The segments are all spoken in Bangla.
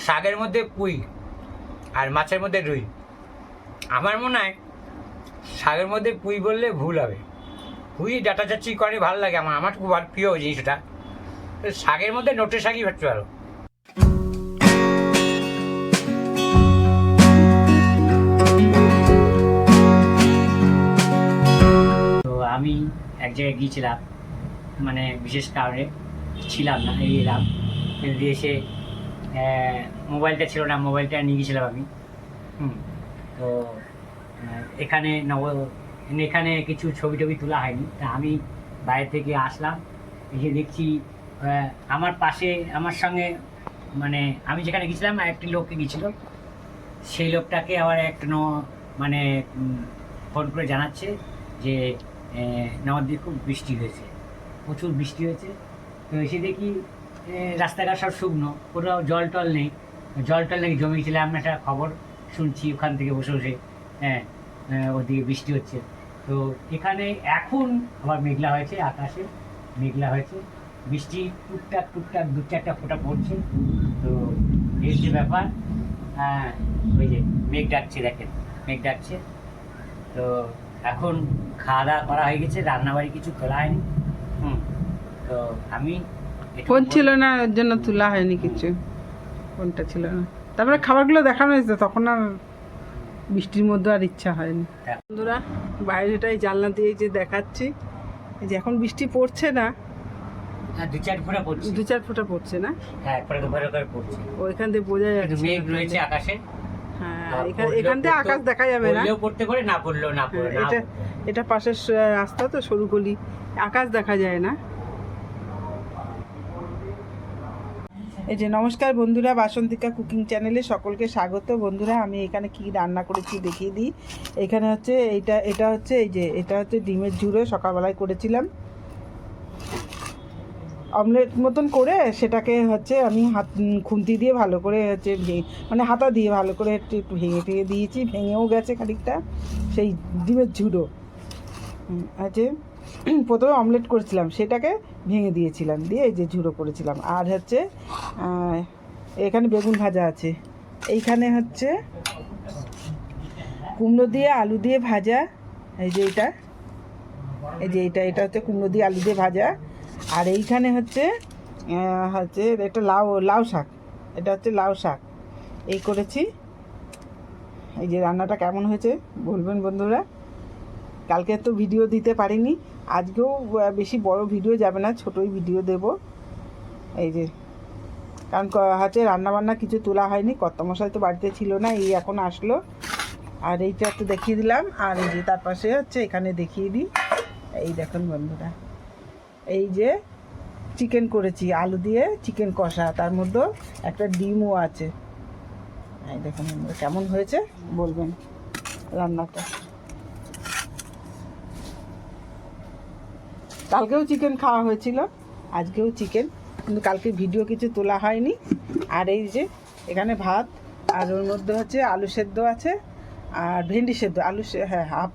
শাকের মধ্যে পুঁই আর মাছের মধ্যে রুই। আমার মনে হয় শাকের মধ্যে পুঁই বললে ভুল হবে। পুঁই ডাটা চাচ্ছি করে ভালো লাগে, আমার খুব প্রিয় জিনিসটা। শাকের মধ্যে নোটে শাকই ভাবতে পারো। তো আমি এক জায়গায় গিয়েছিলাম, মানে বিশেষ কারণে ছিলাম না, এই এলাম। কিন্তু এসে মোবাইলটা ছিল না, মোবাইলটা নিয়ে গেছিলাম আমি। তো এখানে এখানে কিছু ছবি টবি তোলা হয়নি। তা আমি বাইরে থেকে আসলাম, এসে দেখছি আমার পাশে আমার সঙ্গে, মানে আমি যেখানে গেছিলাম একটি লোককে গিয়েছিল, সেই লোকটাকে আবার মানে ফোন করে জানাচ্ছে যে নবদ্বীপে খুব বৃষ্টি হয়েছে, প্রচুর বৃষ্টি হয়েছে। তো এসে দেখি রাস্তাঘাট সব শুকনো, কোথাও জল টল নেই। জল টল নাকি জমিয়েছিলাম, একটা খবর শুনছি ওখান থেকে বসে বসে। ওদিকে বৃষ্টি হচ্ছে। তো এখানে এখন আবার মেঘলা হয়েছে, আকাশে মেঘলা হয়েছে, বৃষ্টি টুকটাক টুকটাক 2-4টা ফোঁটা পড়ছে। তো এই যে ব্যাপার, ওই যে মেঘ ডাকছে, দেখেন মেঘ ডাকছে। তো এখন খাওয়া দাওয়া করা হয়ে গেছে, রান্নাবাড়ি কিছু তোলা হয়নি। তো আমি ফোন ছিল না, ওর জন্য তোলা হয়নি কিছু, ফোনটা ছিল না। তারপরে খাবারগুলো দেখানো হয়েছে, তখন আর বৃষ্টির মধ্যে আর ইচ্ছা হয়নি। বন্ধুরা বাইরেটাই জানলা দিয়ে যে দেখাচ্ছি, যে এখন বৃষ্টি পড়ছে না, 2-4 ফোঁটা পড়ছে, 2-4 ফোঁটা পড়ছে না। হ্যাঁ, করে পড়ছে। ওইখান থেকে বোঝা যাচ্ছে মেঘ রয়েছে আকাশে। হ্যাঁ, এখান থেকে আকাশ দেখা যাবে না, পড়লেও পড়তে পারে, না পড়লেও না পড়ে। এটা পাশের রাস্তা তো, সরু গলি, আকাশ দেখা যায় না। এই যে নমস্কার বন্ধুরা, বাসন্তিকা কুকিং চ্যানেলে সকলকে স্বাগত। বন্ধুরা আমি এখানে কি রান্না করেছি দেখিয়ে দিই। এখানে হচ্ছে এটা হচ্ছে এটা হচ্ছে ডিমের ঝুড়ো, সকালবেলায় করেছিলাম অমলেট মতন করে। সেটাকে হচ্ছে আমি খুন্তি দিয়ে ভালো করে হচ্ছে মানে হাতা দিয়ে ভালো করে একটু ভেঙে দিয়েছি, ভেঙেও গেছে খানিকটা। সেই ডিমের ঝুড়ো আছে, প্রথমে অমলেট করেছিলাম, সেটাকে ভেঙে দিয়েছিলাম, দিয়ে এই যে ঝুড়ো করেছিলাম। আর হচ্ছে এখানে বেগুন ভাজা আছে, এইখানে হচ্ছে কুমড়ো দিয়ে আলু দিয়ে ভাজা, এই যে এটা হচ্ছে কুমড়ো দিয়ে আলু দিয়ে ভাজা। আর এইখানে হচ্ছে এটা লাউ শাক, এটা হচ্ছে লাউ শাক, এই করেছি। এই যে রান্নাটা কেমন হয়েছে বলবেন বন্ধুরা। কালকে তো ভিডিও দিতে পারিনি, আজকেও বেশি বড় ভিডিও যাবে না, ছোটোই ভিডিও দেব। এই যে কারণ হচ্ছে রান্নাবান্না কিছু তোলা হয়নি, কর্তামশাই তো বাড়িতে ছিল না, এই এখন আসলো। আর এইটা একটু দেখিয়ে দিলাম। আর এই যে তার পাশে হচ্ছে এখানে দেখিয়ে দিই, এই দেখুন বন্ধুরা, এই যে চিকেন করেছি, আলু দিয়ে চিকেন কষা, তার মধ্যে একটা ডিমও আছে। এই দেখুন বন্ধুরা কেমন হয়েছে বলবেন রান্নাটা। কালকেও চিকেন খাওয়া হয়েছিল, আজকেও চিকেন, কিন্তু কালকে ভিডিও কিছু তোলা হয়নি। আর এই যে এখানে ভাত, আর ওর মধ্যে হচ্ছে আলু সেদ্ধ আছে, আর ভেন্ডি সেদ্ধ, হাফ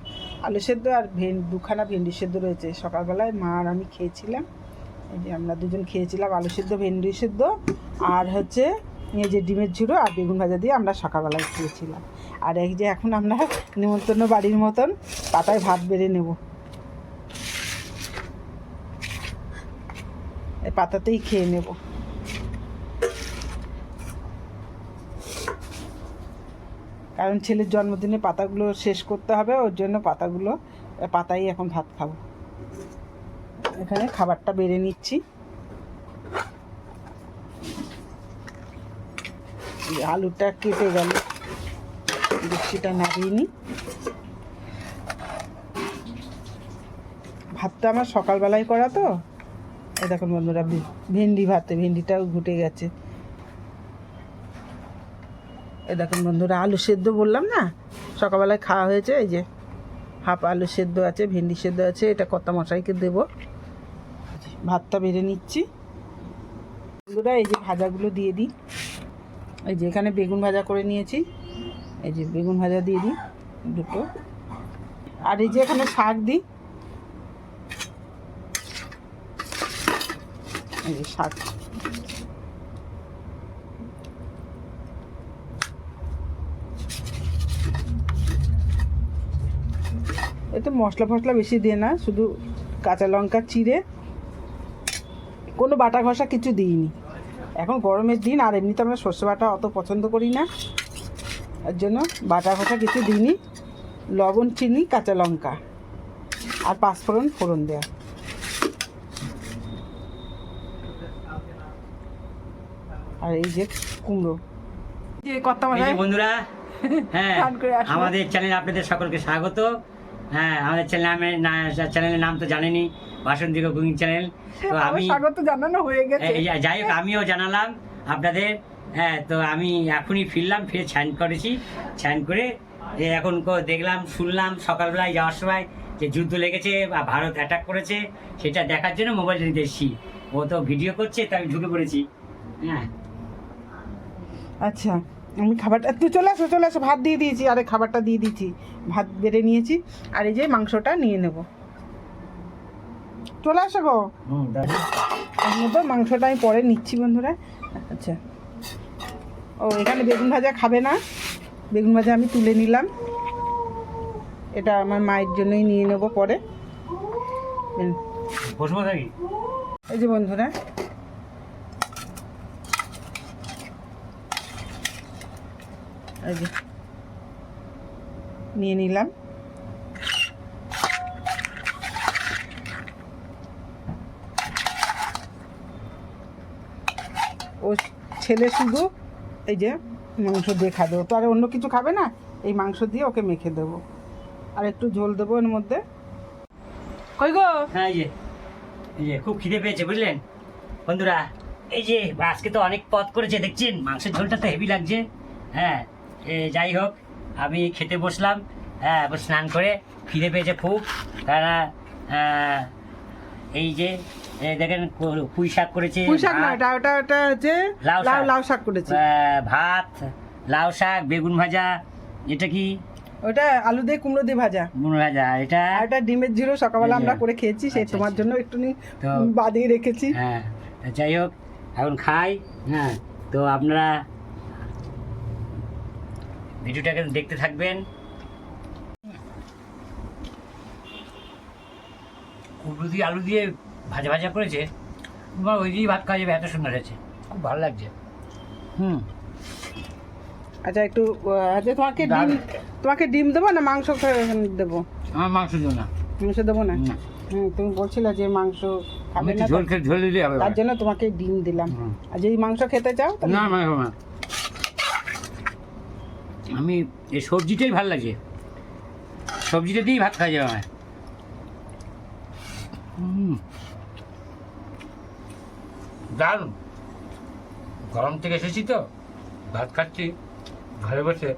আলু সেদ্ধ, আর 2খানা ভেন্ডি সেদ্ধ রয়েছে। সকালবেলায় মা আর আমি খেয়েছিলাম, এই যে আমরা দুজন খেয়েছিলাম আলু সেদ্ধ ভেন্ডি সেদ্ধ, আর হচ্ছে এই যে ডিমের ঝুড়ো আর বেগুন ভাজা দিয়ে আমরা সকালবেলায় খেয়েছিলাম। আর এই যে এখন আমরা নিমন্ত্রণ বাড়ির মতন পাতায় ভাত বেড়ে নেব, এই পাতাতেই খেয়ে নেব। কারণ ছেলের জন্মদিনে পাতাগুলো শেষ করতে হবে, ওর জন্য পাতাই এখন ভাত খাবো। এখানে খাবারটা বেড়ে নিচ্ছি। আলুটা কেটে গেল, ডেকচিটা নাড়িয়ে নিই। ভাতটা আমার সকালবেলায় করা তো, এই দেখুন বন্ধুরা ভেন্ডিটাও ঘুটে গেছে। এই দেখুন বন্ধুরা আলু সেদ্ধ বললাম না, সকালবেলায় খাওয়া হয়েছে। এই যে হাফ আলু সেদ্ধ আছে, ভেন্ডি সেদ্ধ আছে, এটা কর্তামশাইকে দেবো। ভাতটা বেড়ে নিচ্ছি বন্ধুরা। এই যে ভাজাগুলো দিয়ে দিই, এই যে এখানে বেগুন ভাজা করে নিয়েছি, এই যে বেগুন ভাজা দিয়ে দিই 2টো। আর এই যে এখানে শাক দিই, এই যে শাক, এতে মশলা ফসলা বেশি দিয়ে না, শুধু কাঁচা লঙ্কা চিড়ে, কোনো বাটা ঘষা কিছু দিইনি। এখন গরমের দিন, আর এমনিতে আমরা সর্ষে বাটা অত পছন্দ করি না, এর জন্য বাটা ঘষা কিছু দিইনি। লবণ, চিনি, কাঁচা লঙ্কা আর পাঁচফোড়ন ফোড়ন দেওয়া। আর এই যে কুমড়ো, যে কর্তা এই মশাই যে বন্ধুরা, হ্যাঁ স্নান করে আসলো। আমাদের চ্যানেলে আপনাদের সকলকে স্বাগত। হ্যাঁ, আমাদের চ্যানেলের নাম তো জানেনই, বাসন্তী কুকিং চ্যানেল। তো আমি স্বাগত জানানো হয়ে গেছে। যাই হোক, আমিও জানালাম আপনাদের। হ্যাঁ, তো আমি এখনই ফিরলাম, ফিরে স্নান করেছি। স্নান করে এখন দেখলাম, শুনলাম সকালবেলায় যাওয়ার সময় যে যুদ্ধ লেগেছে বা ভারত অ্যাটাক করেছে, সেটা দেখার জন্য মোবাইলটা নিতে এসেছি। ও তো ভিডিও করছে, তো আমি ঢুকে পড়েছি। হ্যাঁ, আচ্ছা, আমি খাবারটা, তুই চলে আসো, চলে আসো, ভাত দিয়ে দিয়েছি, আরে খাবারটা দিয়ে দিয়েছি, ভাত বেড়ে নিয়েছি। আর এই যে মাংসটা নিয়ে নেব, চলে আসো গো। এর মধ্যে মাংসটা আমি পরে নিচ্ছি বন্ধুরা। আচ্ছা, ও এখানে বেগুন ভাজা খাবে না, বেগুন ভাজা আমি তুলে নিলাম, এটা আমার মায়ের জন্যই নিয়ে নেব পরে। বসবো নাকি? এই যে বন্ধুরা, এই যে নিয়ে নিলাম। ও ছেলে শুধু এই যে মাংস দিয়ে খাবে, ও তো আর অন্য কিছু খাবে না, এই মাংস দিয়ে ওকে মেখে দেবো, আর একটু ঝোল দেবো এর মধ্যে। কই গো? হ্যাঁ, এই যে খুব খিদে পেয়েছে, বুঝলেন বন্ধুরা। এই যে আজকে তো অনেক পদ করেছে দেখছেন, মাংসের ঝোলটা তো হেভি লাগছে। হ্যাঁ, যাই হোক, আমি খেতে বসলাম। হ্যাঁ, স্নান করে খিদে পেয়েছে খুব। তারা এই যে দেখেন, পুঁই শাক করেছে, পুঁই শাক না, এটা ওটা ওটা হচ্ছে লাউ শাক। লাউ শাক করেছি। ভাত, লাউ শাক, বেগুন ভাজা, এটা কি ওটা আলু দিয়ে কুমড়ো দিয়ে ভাজা, বেগুন ভাজা, এটা আর এটা ডিমের ঝিরো সকালবেলা এই যে। আমরা করে খেয়েছি, সেই আচ্ছা, তোমার আচ্ছা। জন্য একটুখানি তো বাদিয়ে রেখেছি। হ্যাঁ, যাই হোক, এখন খাই। হ্যাঁ, তো আপনারা ভিডিওটাকে দেখতে থাকবেন। কুমড়ো দিয়ে আলু দিয়ে ভাজা ভাজা করেছে, তোমার ওই দিয়ে ভাত খাওয়া যাবে, এত সুন্দর হয়েছে, খুব ভালো লাগছে। আচ্ছা, একটু আচ্ছা, তোমাকে ডিম দেবো না মাংস দেবো? আমার মাংস দিও না। মাংস দেবো না? না। তুমি বলছিলে যে মাংস খাবে না, ঝোল দিলে হবে। তার জন্য তোমাকে ডিম দিলাম। আর যদি মাংস খেতে চাও তাহলে- না, না, আমি এই সবজিটাই ভালো লাগছে, সবজিটা দিয়েই ভাত খাওয়া যাবে আমার। দারুণ, গরম থেকে এসেছি তো, ভাত খাচ্ছি ঘরে বসে,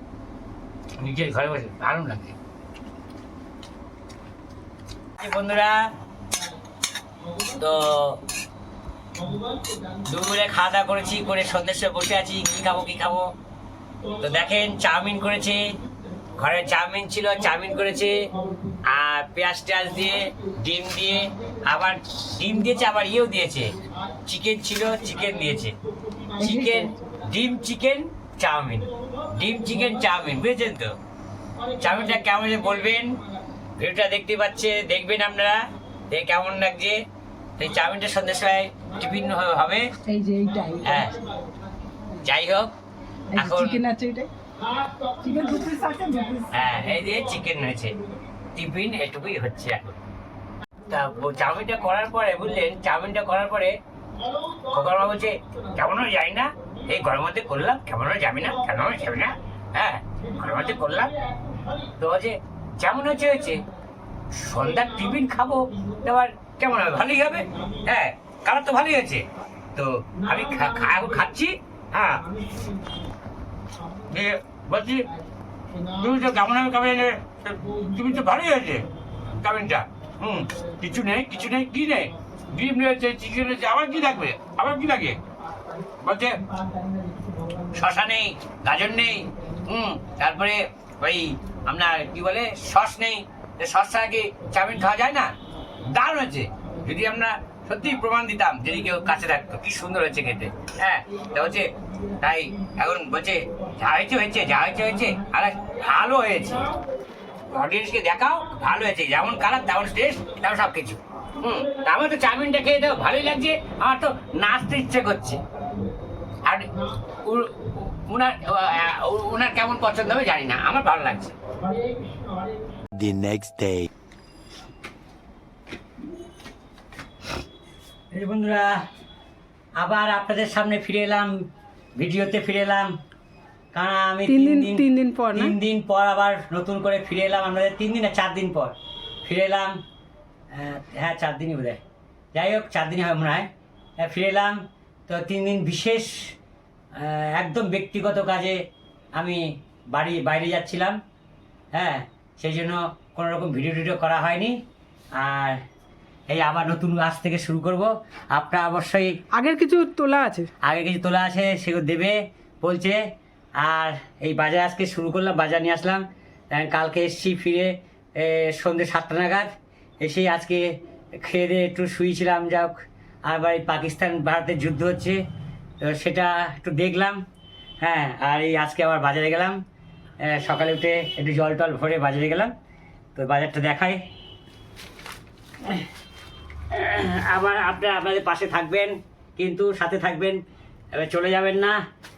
নিজের ঘরে বসে, দারুণ লাগে। বন্ধুরা, তো দুপুরে খাওয়া দাওয়া করেছি, করে সন্ধ্যের সময় বসে আছি, কি খাবো। তো দেখেন, চাউমিন করেছে, ঘরে চাউমিন ছিল, চাউমিন করেছে, আর পেঁয়াজ টেয়াজ দিয়ে, ডিম দিয়ে, আবার ডিম দিয়েছে, আবার ইয়েও দিয়েছে, চিকেন ছিল, চিকেন দিয়েছে, চিকেন চাউমিন, বুঝেছেন তো? চাউমিনটা কেমন বলবেন, ভিডিওটা দেখতে দেখবেন আপনারা, দেখে কেমন লাগছে। এই চাউমিনটা সন্ধ্যের সময় টিফিন হবে। এই যে এইটাই, হ্যাঁ, যাই হোক, এখন চিকেন আছে, এটাই চিকেন দু পিস আছে, দু পিস। হ্যাঁ, এই যে চিকেন হয়েছে, টিফিন এটুকুই হচ্ছে এখন। তা চাউমিনটা করার পরে, বুঝলেন, চাউমিনটা করার পরে খোকার মা বলছে, কেমনও যাই না, এই ঘরের মধ্যে করলাম, কেমনও যাবে না, হ্যাঁ, ঘরের মধ্যে করলাম। তো বলছে, যেমন হয়েছে, সন্ধ্যার টিফিন খাবো, এবার কেমন হবে, ভালোই হবে। হ্যাঁ, কারণ তো ভালোই হয়েছে। তো আমি এখন খাচ্ছি। হ্যাঁ, বলছি, তুমি তো কেমন হবে, তুমি তো ভালোই হয়েছে চাউমিনটা। কিছু নেই, কি নেই, ডিম রয়েছে, চিকেন রয়েছে, আবার কি লাগবে, লাগে বলছে, শশা নেই, গাজর নেই, তারপরে ওই আপনার কি বলে, সস নেই, সস ছাড়া কি চাউমিন খাওয়া যায় না? দারুণ হয়েছে। যদি আমরা সত্যি প্রমাণ দিতাম, যদি কেউ কাছে থাকতো, কি সুন্দর হয়েছে খেতে। হ্যাঁ, তা হচ্ছে, তাই এখন বলছে, যা হয়েছে, আর ভালো হয়েছে। অডিয়েন্সকে দেখাও ভালো হয়েছে, যেমন কালার তেমন টেস্ট তেমন সব কিছু। আমার তো চাউমিনটা খেয়ে দেবো ভালোই লাগছে, আমার তো নাচতে ইচ্ছে করছে। আর উনার কেমন পছন্দ হবে জানি না, আমার ভালো লাগছে। The next day. এই যে বন্ধুরা, আবার আপনাদের সামনে ফিরে এলাম, ভিডিওতে ফিরে এলাম। কারণ আমি তিন দিন পর না? 3 দিন পর আবার নতুন করে ফিরে এলাম। আমাদের 3 দিন না 4 দিন পর ফিরে এলাম। হ্যাঁ 4 দিনই বোধ হয়, যাই হোক 4 দিনই হয় মনে হয়। ফিরে এলাম তো 3 দিন বিশেষ একদম ব্যক্তিগত কাজে আমি বাইরে যাচ্ছিলাম। হ্যাঁ, সেই জন্য কোনো রকম ভিডিও টিডিও করা হয়নি। আর এই আবার নতুন কাজ থেকে শুরু করব। আপনারা অবশ্যই আগের কিছু তোলা আছে, আগে কিছু তোলা আছে, সেগুলো দেবে বলছে। আর এই বাজার আজকে শুরু করলাম, বাজার নিয়ে আসলাম। কালকে এসেছি ফিরে সন্ধ্যে 7টা নাগাদ। এসেই আজকে খেয়ে দিয়ে একটু শুয়েছিলাম। যাক, আবার এই পাকিস্তান ভারতের যুদ্ধ হচ্ছে, তো সেটা একটু দেখলাম। হ্যাঁ, আর এই আজকে আবার বাজারে গেলাম। সকালে উঠে একটু জল টল ভরে বাজারে গেলাম, তো বাজারটা দেখাই। আবার আপনাদের পাশে থাকবেন, কিন্তু সাথে থাকবেন, এবার চলে যাবেন না।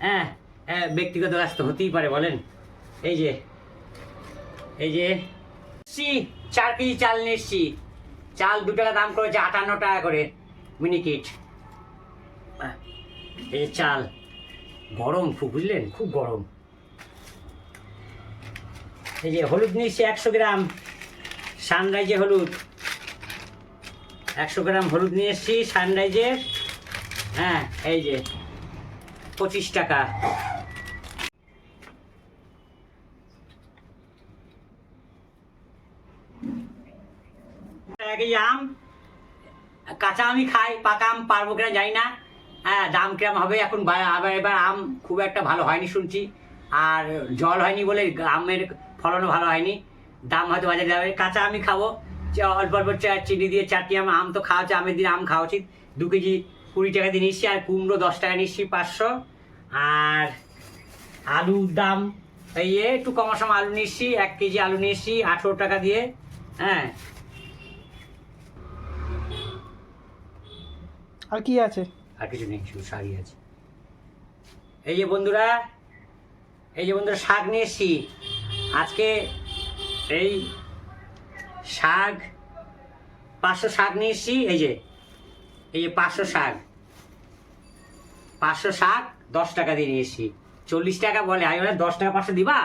হ্যাঁ, ব্যক্তিগত কাজ তো হতেই পারে বলেন। এই যে 4 কেজি চাল নিয়ে এসছি। চাল 2 টাকা দাম করেছে, 58 টাকা করে মিনিকেট। এই যে চাল, গরম খুব, বুঝলেন, খুব গরম। এই যে হলুদ নিয়ে এসছি 100 গ্রাম, সানরাইজে হলুদ 100 গ্রাম হলুদ নিয়ে এসছি সানরাইজের। হ্যাঁ, এই যে 25 টাকা। আম, কাঁচা আমি খাই, পাকা আম পারবো কিনা জানি না। হ্যাঁ, দাম কিরম হবে এখন। এবার আম খুব একটা ভালো হয়নি শুনছি, আর জল হয়নি বলে আমের ফলনও ভালো হয়নি। দাম হয়তো বাজারে যাবে। কাঁচা আমি খাবো, অল্প অল্প চিনি দিয়ে চাটনি। আম তো খাওয়া হচ্ছে, আমের দিন আম খাওয়া উচিত। 2 কেজি 20 টাকা দিয়ে নিচ্ছি। আর কুমড়ো 10 টাকা নিচ্ছি 500। আর আলুর দাম এই একটু কমাসম আলু নিচ্ছি, 1 কেজি আলু নিচ্ছি 18 টাকা দিয়ে। হ্যাঁ, আর কি আছে? আর কিছু নেই, শুধু শাকই আছে। এই যে বন্ধুরা শাক নিয়ে এসছি আজকে। এই শাক 500 শাক নিয়ে এসছি। এই যে 500 শাক 10 টাকা দিয়ে নিয়ে এসছি। 40 টাকা বলে, আমি বলে 10 টাকা 500 দিবা,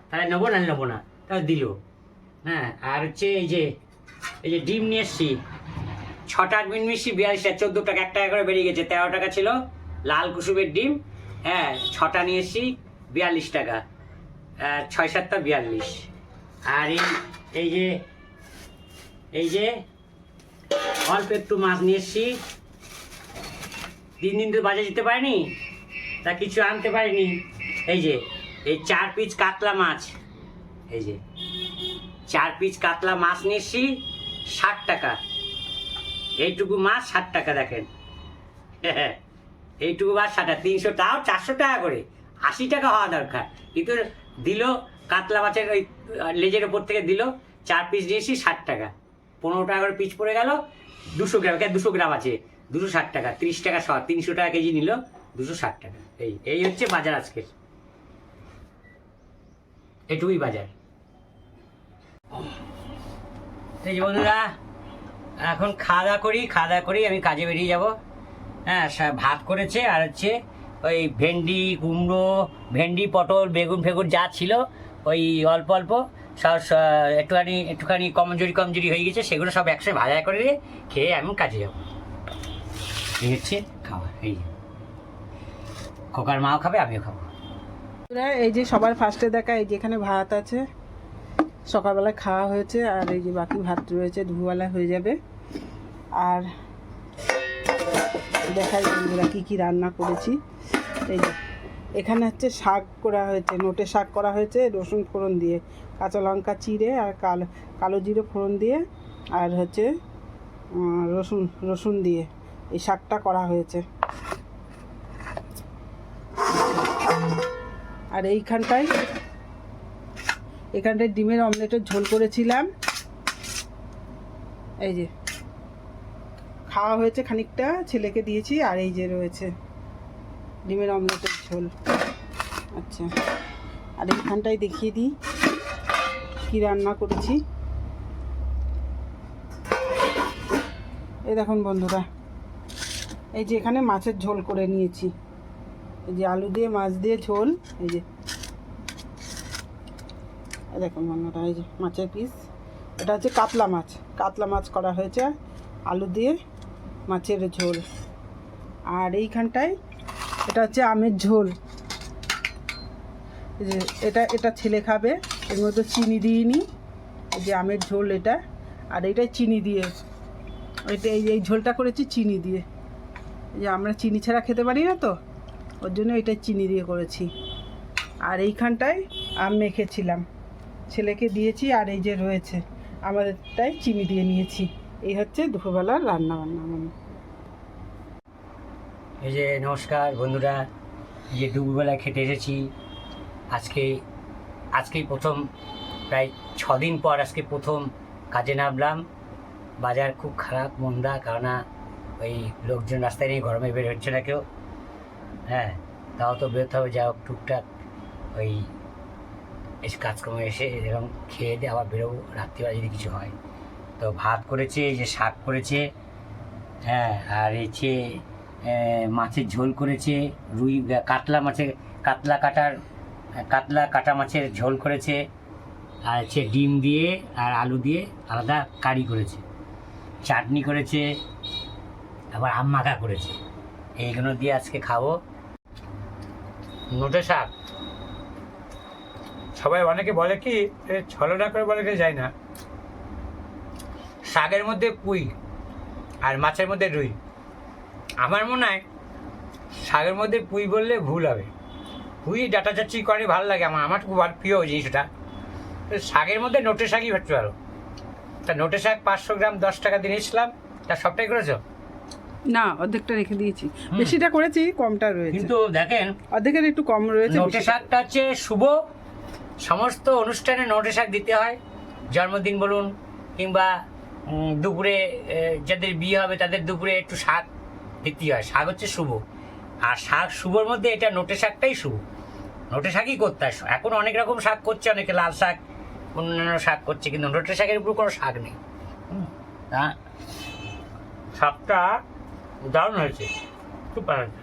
তাহলে নেবো না, তাহলে দিল। হ্যাঁ, আর হচ্ছে এই যে ডিম নিয়ে এসছি 6টা ডিম মিশি 42 টাকা, 14 টাকা, 1 টাকা করে বেরিয়ে গেছে। 13 টাকা ছিল লাল কুসুমের ডিম। হ্যাঁ, 6টা নিয়ে এসছি 42 টাকা, 6-7টা 42। আর এই যে অল্প একটু মাছ নিয়ে এসছি। 3 দিন তো বাজারে যেতে পারিনি, তা কিছু আনতে পারিনি। এই 4 পিস কাতলা মাছ, এই যে 4 পিস কাতলা মাছ নিয়ে এসছি 60 টাকা। এইটুকু মাছ 60 টাকা, দেখেন। এইটুকু মাছ 60 টাকা, 300, তাও 400 টাকা করে। 80 টাকা হওয়া দরকার, কিন্তু দিল কাতলা মাছের ওই লেজের ওপর থেকে দিল। 4 পিস দিয়েছি 60 টাকা, 15 টাকা করে পিস পড়ে গেল। 200 গ্রাম, 200 গ্রাম আছে, 260 টাকা, 30 টাকা সহ, 300 টাকা কেজি নিল, 260 টাকা। এই হচ্ছে বাজার আজকের, এটুকুই বাজার। এই যে বন্ধুরা, এখন খাওয়া দাওয়া করি আমি কাজে বেরিয়ে যাব। হ্যাঁ, ভাত করেছে, আর হচ্ছে ওই ভেন্ডি, কুমড়ো, ভেন্ডি, পটল, বেগুন ফেগুন যা ছিল ওই অল্প অল্প সব একটুখানি কমজোরি হয়ে গেছে, সেগুলো সব একসাথে ভাজা করে দিয়ে খেয়ে আমি কাজে যাবো। এই হচ্ছে খাওয়া। এই খোকার মাও খাবে, আমিও খাবো। এই যে সবার ফার্স্টে দেখা, এই যেখানে ভাত আছে, সকালবেলায় খাওয়া হয়েছে। আর এই যে বাকি ভাত রয়েছে, দুপুরবেলা হয়ে যাবে। আর দেখাই বন্ধুরা কী রান্না করেছি। এই যে এখানে হচ্ছে শাক করা হয়েছে, নোটে শাক করা হয়েছে রসুন ফোড়ন দিয়ে, কাঁচা লঙ্কা চিড়ে আর কালো জিরে ফোড়ন দিয়ে, আর হচ্ছে রসুন দিয়ে এই শাকটা করা হয়েছে। আর এখানটায় ডিমের অমলেটের ঝোল করেছিলাম, এই যে খাওয়া হয়েছে খানিকটা, ছেলেকে দিয়েছি। আর এই যে রয়েছে ডিমের অমলেটের ঝোল। আচ্ছা, আর এইখানটায় দেখিয়ে দিই কী রান্না করেছি। এই দেখুন বন্ধুরা, এই যে এখানে মাছের ঝোল করে নিয়েছি, এই যে আলু দিয়ে মাছ দিয়ে ঝোল। এই যে এই দেখুন বন্ধুরা, এই যে মাছের পিস, এটা হচ্ছে কাতলা মাছ করা হয়েছে আলু দিয়ে মাছের ঝোল। আর এইখানটায় এটা হচ্ছে আমের ঝোল, এই যে এটা ছেলে খাবে, এর মধ্যে চিনি দিইনি, এই যে আমের ঝোল এটা। আর এইটাই চিনি দিয়ে, এটা এই ঝোলটা করেছি চিনি দিয়ে, এই যে আমরা চিনি ছাড়া খেতে পারি না তো, ওর জন্য এটা চিনি দিয়ে করেছি। আর এইখানটায় আম মেখেছিলাম, ছেলেকে দিয়েছি। আর এই যে রয়েছে আমাদেরটাই চিনি দিয়ে নিয়েছি। এই হচ্ছে দুপুরবেলার রান্না বান্না। এই যে নমস্কার বন্ধুরা, এই যে দুপুরবেলায় খেতে এসেছি। আজকেই প্রথম, প্রায় 6 দিন পর আজকে প্রথম কাজে নামলাম। বাজার খুব খারাপ মন্দা, কারণ ওই লোকজন রাস্তায় নেই, গরমে বের হচ্ছে না কেউ। হ্যাঁ, তাও তো বেরোতে হবে, যা হোক টুকটাক ওই কাজকর্ম এসে এরকম খেয়ে দিয়ে আবার বেরোবো রাত্রিবেলা যদি কিছু হয়। তো ভাত করেছে, এই যে শাক করেছে, হ্যাঁ, আর হচ্ছে মাছের ঝোল করেছে, কাতলা কাটা মাছের ঝোল করেছে, আর হচ্ছে ডিম দিয়ে আর আলু দিয়ে আলাদা কারি করেছে, চাটনি করেছে, আবার আম মাখা করেছে। এইগুলো দিয়ে আজকে খাবো। নোটে শাক সবাই অনেকে বলে কি ছলনা করে বলে কি যায় না, শাকের মধ্যে পুঁই আর মাছের মধ্যে রুই। আমার মনে হয় শাকের মধ্যে পুঁই বললে ভুল হবে। পুঁই ডাটা চাচি করে ভালো লাগে, আমার খুব প্রিয় জিনিসটা। শাকের মধ্যে নোটে শাকই ভাবতে পারো। তা নোটে শাক 500 গ্রাম 10 টাকা দিয়ে নিয়েছিলাম, তা সবটাই করেছো? না, অর্ধেকটা রেখে দিয়েছি, বেশিটা করেছি, কমটা রয়েছে। কিন্তু দেখেন, অর্ধেকের একটু কম রয়েছে। নোটে শাকটা হচ্ছে শুভ, সমস্ত অনুষ্ঠানে নোটে শাক দিতে হয়। জন্মদিন বলুন, কিংবা দুপুরে যাদের বিয়ে হবে তাদের দুপুরে একটু শাক দিতেই হয়। শাক হচ্ছে শুভ, আর শাক শুভর মধ্যে এটা নোটে শাকটাই শুভ। নোটে শাকই করতে হয়। এখন অনেক রকম শাক করছে, অনেকে লাল শাক অন্যান্য শাক করছে, কিন্তু নোটে শাকের উপর কোনো শাক নেই। তা শাকটা দারুণ হয়েছে, খুব ভালো হয়েছে।